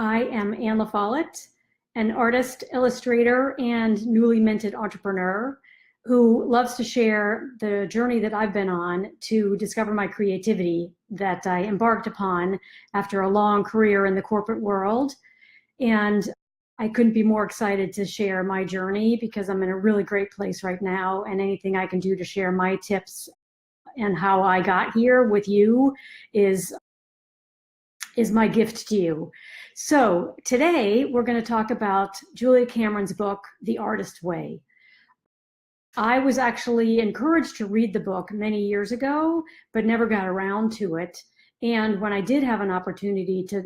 I am Anne LaFollette, an artist, illustrator, and newly minted entrepreneur who loves to share the journey that I've been on to discover my creativity that I embarked upon after a long career in the corporate world. And I couldn't be more excited to share my journey because I'm in a really great place right now, and anything I can do to share my tips and how I got here with you is my gift to you. So today we're going to talk about Julia Cameron's book, The Artist Way. I was actually encouraged to read the book many years ago, but never got around to it. And when I did have an opportunity to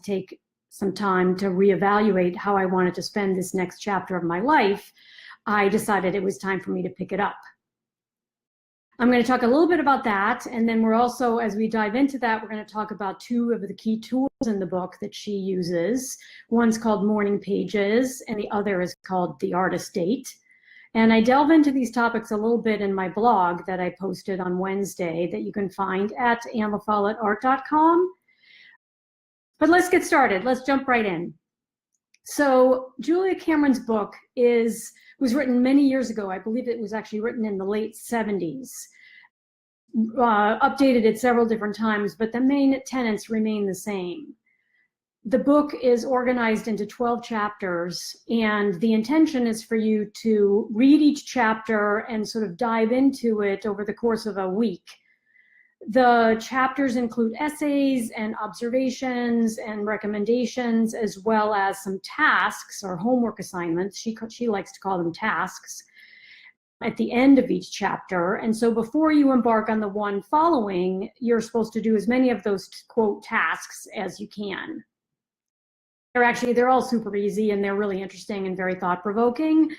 take some time to reevaluate how I wanted to spend this next chapter of my life, I decided it was time for me to pick it up. I'm going to talk a little bit about that, and then we're also, as we dive into that, we're going to talk about two of the key tools in the book that she uses. One's called Morning Pages, and the other is called The Artist Date. And I delve into these topics a little bit in my blog that I posted on Wednesday that you can find at AnneLaFolletteArt.com. But let's get started. Let's jump right in. So Julia Cameron's book was written many years ago. I believe it was actually written in the late 70s. Updated at several different times, but the main tenets remain the same. The book is organized into 12 chapters, and the intention is for you to read each chapter and sort of dive into it over the course of a week. The chapters include essays and observations and recommendations, as well as some tasks or homework assignments. She likes to call them tasks at the end of each chapter. And so before you embark on the one following, you're supposed to do as many of those, quote, tasks as you can. They're all super easy, and they're really interesting and very thought-provoking.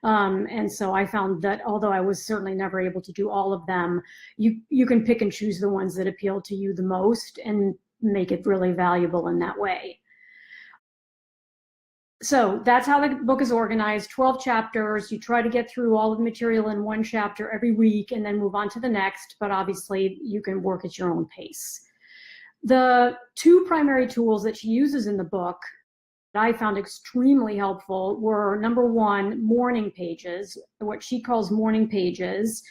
And so I found that although I was certainly never able to do all of them, you can pick and choose the ones that appeal to you the most and make it really valuable in that way. So that's how the book is organized, 12 chapters. You try to get through all of the material in one chapter every week and then move on to the next, but obviously you can work at your own pace. The two primary tools that she uses in the book that I found extremely helpful were, number one, morning pages, what she calls morning pages.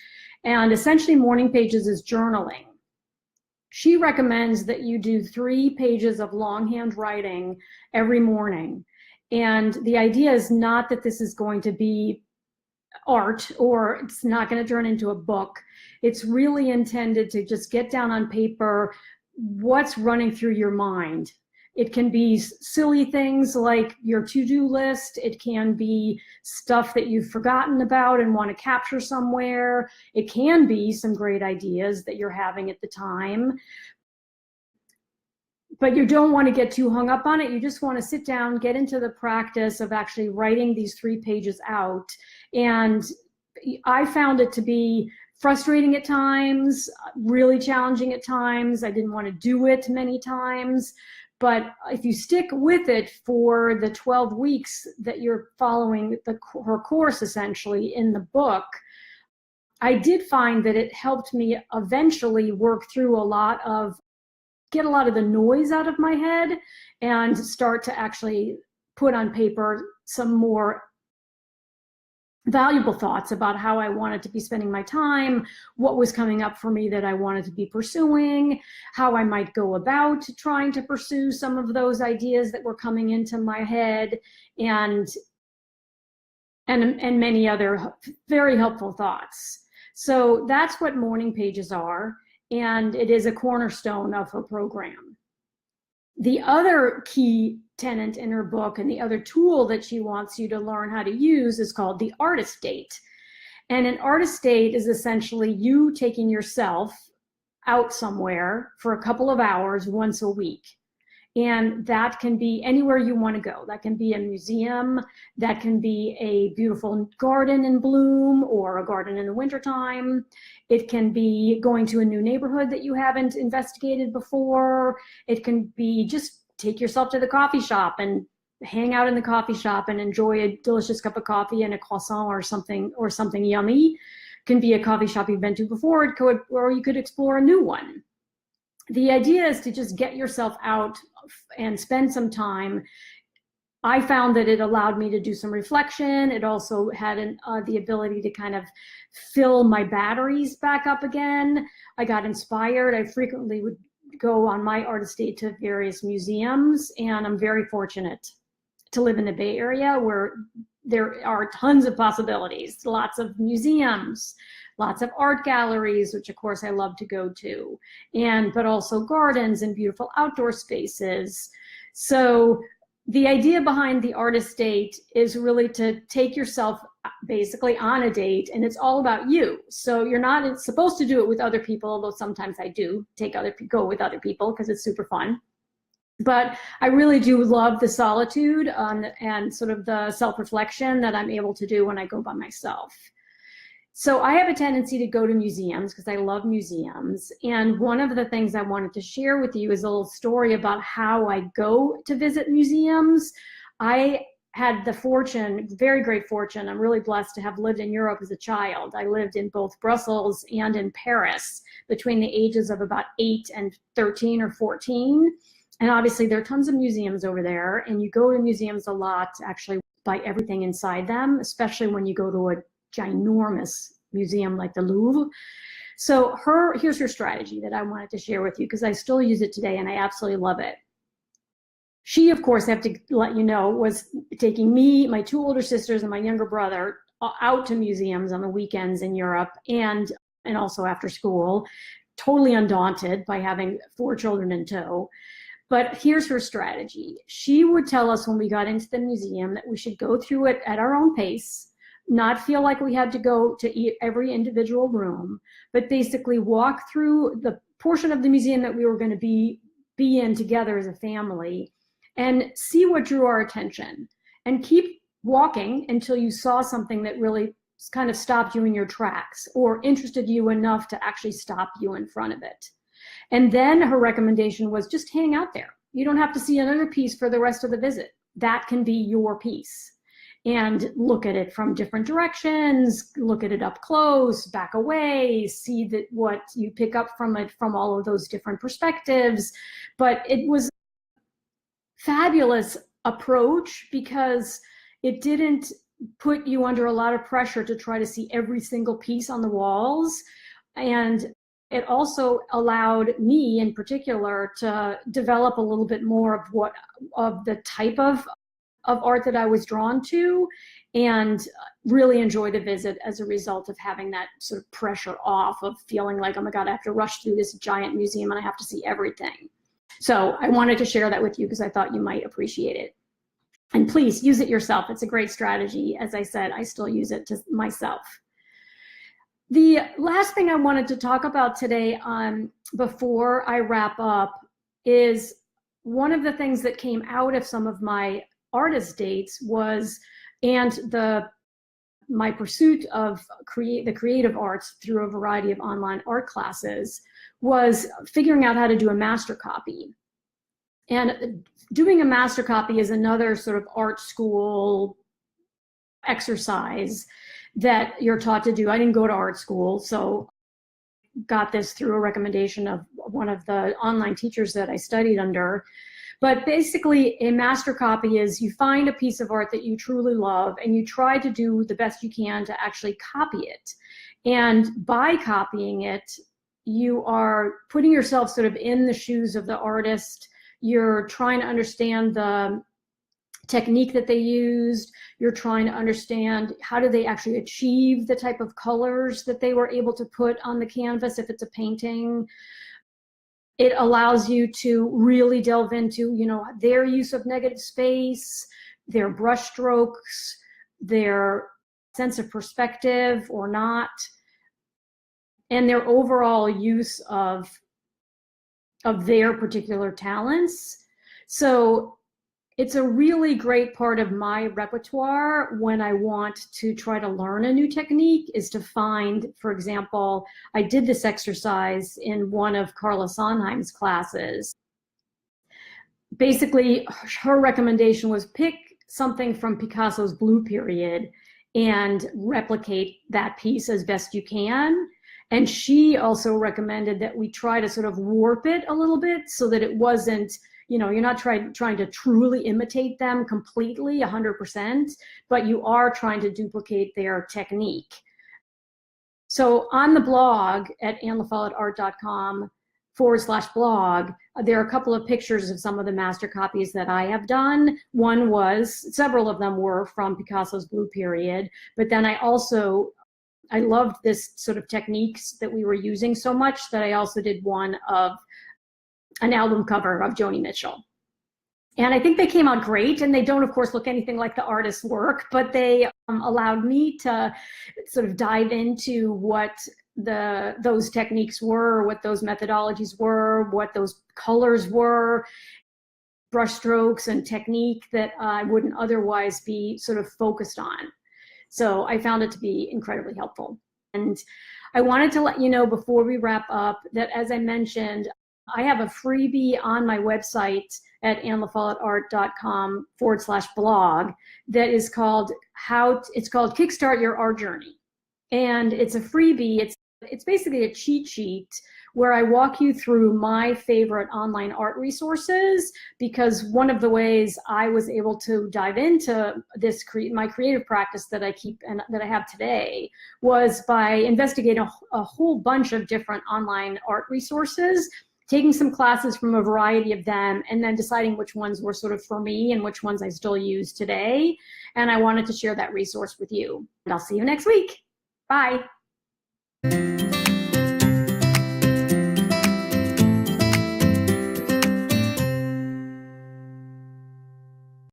And essentially morning pages is journaling. She recommends that you do 3 pages of longhand writing every morning. And the idea is not that this is going to be art or it's not going to turn into a book. It's really intended to just get down on paper what's running through your mind. It can be silly things like your to-do list. It can be stuff that you've forgotten about and want to capture somewhere. It can be some great ideas that you're having at the time. But you don't want to get too hung up on it. You just want to sit down, get into the practice of actually writing these 3 pages out. And I found it to be frustrating at times, really challenging at times. I didn't want to do it many times. But if you stick with it for the 12 weeks that you're following her course, essentially, in the book, I did find that it helped me eventually work through get a lot of the noise out of my head and start to actually put on paper some more valuable thoughts about how I wanted to be spending my time, what was coming up for me that I wanted to be pursuing, how I might go about trying to pursue some of those ideas that were coming into my head, and many other very helpful thoughts. So that's what morning pages are, and it is a cornerstone of her program. The other key tenet in her book and the other tool that she wants you to learn how to use is called the artist date. And an artist date is essentially you taking yourself out somewhere for a couple of hours once a week. And that can be anywhere you want to go. That can be a museum, that can be a beautiful garden in bloom or a garden in the wintertime. It can be going to a new neighborhood that you haven't investigated before. It can be just take yourself to the coffee shop and hang out in the coffee shop and enjoy a delicious cup of coffee and a croissant or something yummy. It can be a coffee shop you've been to before, or you could explore a new one. the idea is to just get yourself out and spend some time. I found that it allowed me to do some reflection. It also had the ability to kind of fill my batteries back up again. I got inspired. I frequently would go on my artist date to various museums, and I'm very fortunate to live in the Bay Area where there are tons of possibilities, lots of museums, lots of art galleries, which of course I love to go to, but also gardens and beautiful outdoor spaces. So the idea behind the artist date is really to take yourself basically on a date, and it's all about you. So you're not supposed to do it with other people, although sometimes I do go with other people because it's super fun. But I really do love the solitude and sort of the self-reflection that I'm able to do when I go by myself. So I have a tendency to go to museums because I love museums. And one of the things I wanted to share with you is a little story about how I go to visit museums. I had the fortune, very great fortune, I'm really blessed to have lived in Europe as a child. I lived in both Brussels and in Paris between the ages of about 8 and 13 or 14. And obviously there are tons of museums over there, and you go to museums a lot to actually buy everything inside them, especially when you go to a ginormous museum like the Louvre. So here's her strategy that I wanted to share with you because I still use it today and I absolutely love it. She, of course, I have to let you know, was taking me, my 2 older sisters, and my younger brother out to museums on the weekends in Europe and also after school, totally undaunted by having 4 children in tow. But here's her strategy. She would tell us when we got into the museum that we should go through it at our own pace, not feel like we had to go to every individual room, but basically walk through the portion of the museum that we were going to be in together as a family and see what drew our attention, and keep walking until you saw something that really kind of stopped you in your tracks or interested you enough to actually stop you in front of it. And then her recommendation was just hang out there. You don't have to see another piece for the rest of the visit. That can be your piece. And look at it from different directions, look at it up close, back away, see that what you pick up from it from all of those different perspectives. But it was a fabulous approach because it didn't put you under a lot of pressure to try to see every single piece on the walls. And it also allowed me in particular to develop a little bit more of the type of art that I was drawn to, and really enjoy the visit as a result of having that sort of pressure off of feeling like, oh my God, I have to rush through this giant museum and I have to see everything. So I wanted to share that with you because I thought you might appreciate it. And please use it yourself. It's a great strategy. As I said, I still use it to myself. The last thing I wanted to talk about today before I wrap up is one of the things that came out of some of my artist dates was, and my pursuit of the creative arts through a variety of online art classes, was figuring out how to do a master copy. And doing a master copy is another sort of art school exercise that you're taught to do. I didn't go to art school, so got this through a recommendation of one of the online teachers that I studied under. But basically, a master copy is you find a piece of art that you truly love and you try to do the best you can to actually copy it. And by copying it, you are putting yourself sort of in the shoes of the artist. You're trying to understand the technique that they used. You're trying to understand how do they actually achieve the type of colors that they were able to put on the canvas if it's a painting. It allows you to really delve into, their use of negative space, their brush strokes, their sense of perspective or not, and their overall use of their particular talents. So it's a really great part of my repertoire when I want to try to learn a new technique, is to find, for example, I did this exercise in one of Carla Sondheim's classes. Basically, her recommendation was pick something from Picasso's Blue Period and replicate that piece as best you can. And she also recommended that we try to sort of warp it a little bit so that it wasn't, you're not trying to truly imitate them completely 100%, but you are trying to duplicate their technique. So on the blog at annlafollettart.com/blog, there are a couple of pictures of some of the master copies that I have done. Several of them were from Picasso's Blue Period, but then I loved this sort of techniques that we were using so much that I also did one of an album cover of Joni Mitchell. And I think they came out great, and they don't, of course, look anything like the artist's work, but they allowed me to sort of dive into what those techniques were, what those methodologies were, what those colors were, brush strokes and technique that I wouldn't otherwise be sort of focused on. So I found it to be incredibly helpful. And I wanted to let you know before we wrap up that, as I mentioned, I have a freebie on my website at annlafollettart.com/blog that is called Kickstart Your Art Journey. And it's a freebie. It's basically a cheat sheet where I walk you through my favorite online art resources, because one of the ways I was able to dive into my creative practice that I keep and that I have today was by investigating a whole bunch of different online art resources, taking some classes from a variety of them, and then deciding which ones were sort of for me and which ones I still use today. And I wanted to share that resource with you. And I'll see you next week. Bye.